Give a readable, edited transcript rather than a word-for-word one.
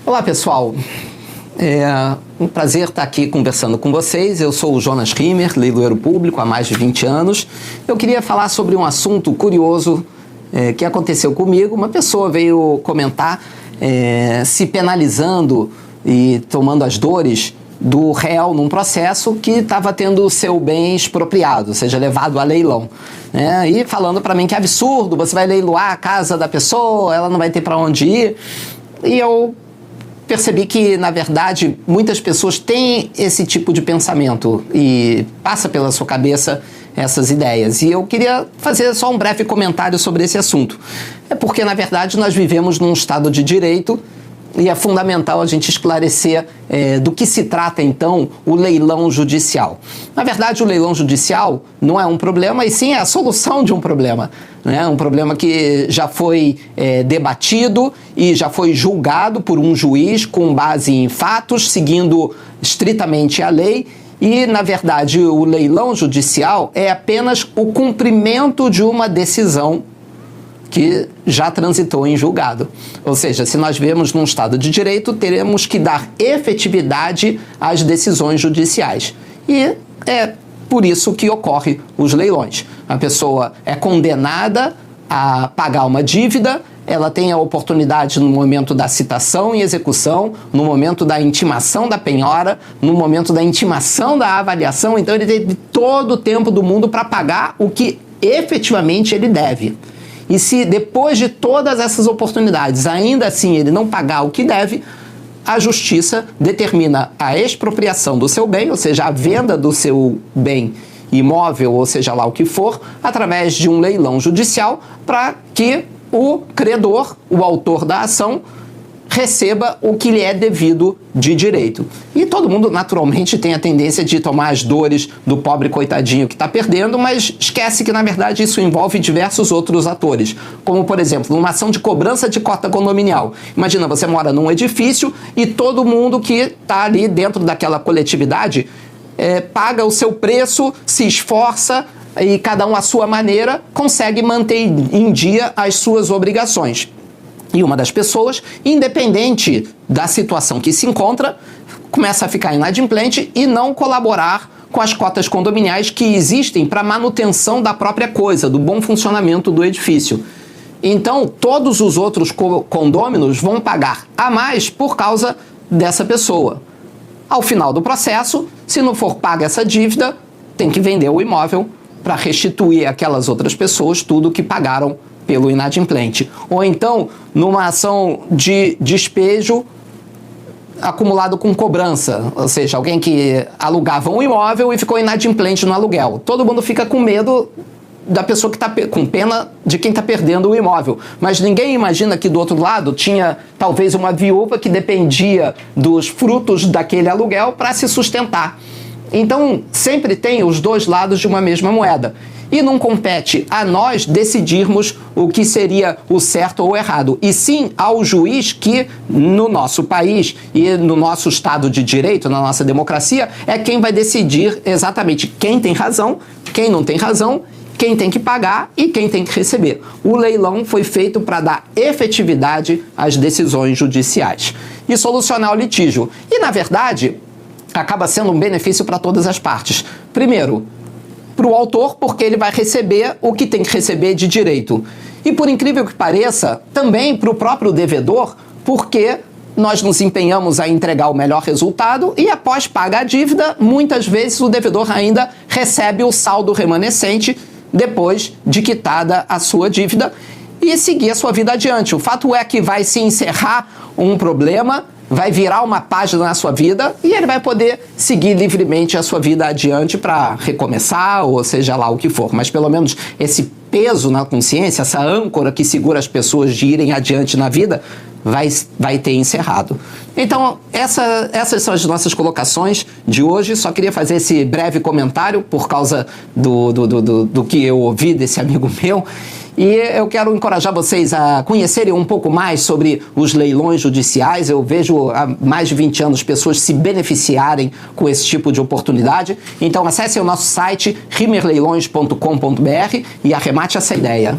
Olá, pessoal. É um prazer estar aqui conversando com vocês. Eu sou o Jonas Rimmer, leiloeiro público há mais de 20 anos. Eu queria falar sobre um assunto curioso que aconteceu comigo. Uma pessoa veio comentar se penalizando e tomando as dores do réu num processo que estava tendo o seu bem expropriado, ou seja, levado a leilão. E falando para mim que é absurdo, você vai leiloar a casa da pessoa, ela não vai ter para onde ir. E eu percebi que, na verdade, muitas pessoas têm esse tipo de pensamento e passa pela sua cabeça essas ideias. E eu queria fazer só um breve comentário sobre esse assunto. É porque, na verdade, nós vivemos num Estado de Direito e é fundamental a gente esclarecer do que se trata, então, o leilão judicial. Na verdade, o leilão judicial não é um problema, e sim é a solução de um problema. Um problema que já foi debatido e já foi julgado por um juiz com base em fatos, seguindo estritamente a lei. E, na verdade, o leilão judicial é apenas o cumprimento de uma decisão que já transitou em julgado. Ou seja, se nós vivemos num Estado de Direito, teremos que dar efetividade às decisões judiciais. E é por isso que ocorre os leilões. A pessoa é condenada a pagar uma dívida, ela tem a oportunidade no momento da citação e execução, no momento da intimação da penhora, no momento da intimação da avaliação, então ele tem todo o tempo do mundo para pagar o que efetivamente ele deve. E se depois de todas essas oportunidades, ainda assim ele não pagar o que deve, a justiça determina a expropriação do seu bem, ou seja, a venda do seu bem imóvel, ou seja lá o que for, através de um leilão judicial, para que o credor, o autor da ação, receba o que lhe é devido de direito. E todo mundo, naturalmente, tem a tendência de tomar as dores do pobre coitadinho que está perdendo, mas esquece que, na verdade, isso envolve diversos outros atores. Como, por exemplo, numa ação de cobrança de cota condominial. Imagina, você mora num edifício e todo mundo que está ali dentro daquela coletividade paga o seu preço, se esforça e cada um à sua maneira consegue manter em dia as suas obrigações. E uma das pessoas, independente da situação que se encontra, começa a ficar inadimplente e não colaborar com as cotas condominiais que existem para a manutenção da própria coisa, do bom funcionamento do edifício. Então, todos os outros condôminos vão pagar a mais por causa dessa pessoa. Ao final do processo, se não for paga essa dívida, tem que vender o imóvel para restituir àquelas outras pessoas tudo que pagaram pelo inadimplente. Ou então, numa ação de despejo acumulado com cobrança, ou seja, alguém que alugava um imóvel e ficou inadimplente no aluguel. Todo mundo fica com medo da pessoa que está com pena de quem está perdendo o imóvel. Mas ninguém imagina que do outro lado tinha talvez uma viúva que dependia dos frutos daquele aluguel para se sustentar. Então, sempre tem os dois lados de uma mesma moeda. E não compete a nós decidirmos o que seria o certo ou o errado, e sim ao juiz que, no nosso país e no nosso Estado de Direito, na nossa democracia, é quem vai decidir exatamente quem tem razão, quem não tem razão, quem tem que pagar e quem tem que receber. O leilão foi feito para dar efetividade às decisões judiciais e solucionar o litígio. E, na verdade, acaba sendo um benefício para todas as partes. Primeiro, para o autor, porque ele vai receber o que tem que receber de direito. E, por incrível que pareça, também para o próprio devedor, porque nós nos empenhamos a entregar o melhor resultado e, após pagar a dívida, muitas vezes o devedor ainda recebe o saldo remanescente depois de quitada a sua dívida e seguir a sua vida adiante. O fato é que vai se encerrar um problema, vai virar uma página na sua vida e ele vai poder seguir livremente a sua vida adiante para recomeçar, ou seja lá o que for. Mas pelo menos esse peso na consciência, essa âncora que segura as pessoas de irem adiante na vida, vai ter encerrado. Então, essas são as nossas colocações de hoje. Só queria fazer esse breve comentário por causa do que eu ouvi desse amigo meu. E eu quero encorajar vocês a conhecerem um pouco mais sobre os leilões judiciais. Eu vejo há mais de 20 anos pessoas se beneficiarem com esse tipo de oportunidade. Então acessem o nosso site rimmerleilões.com.br e arremate essa ideia.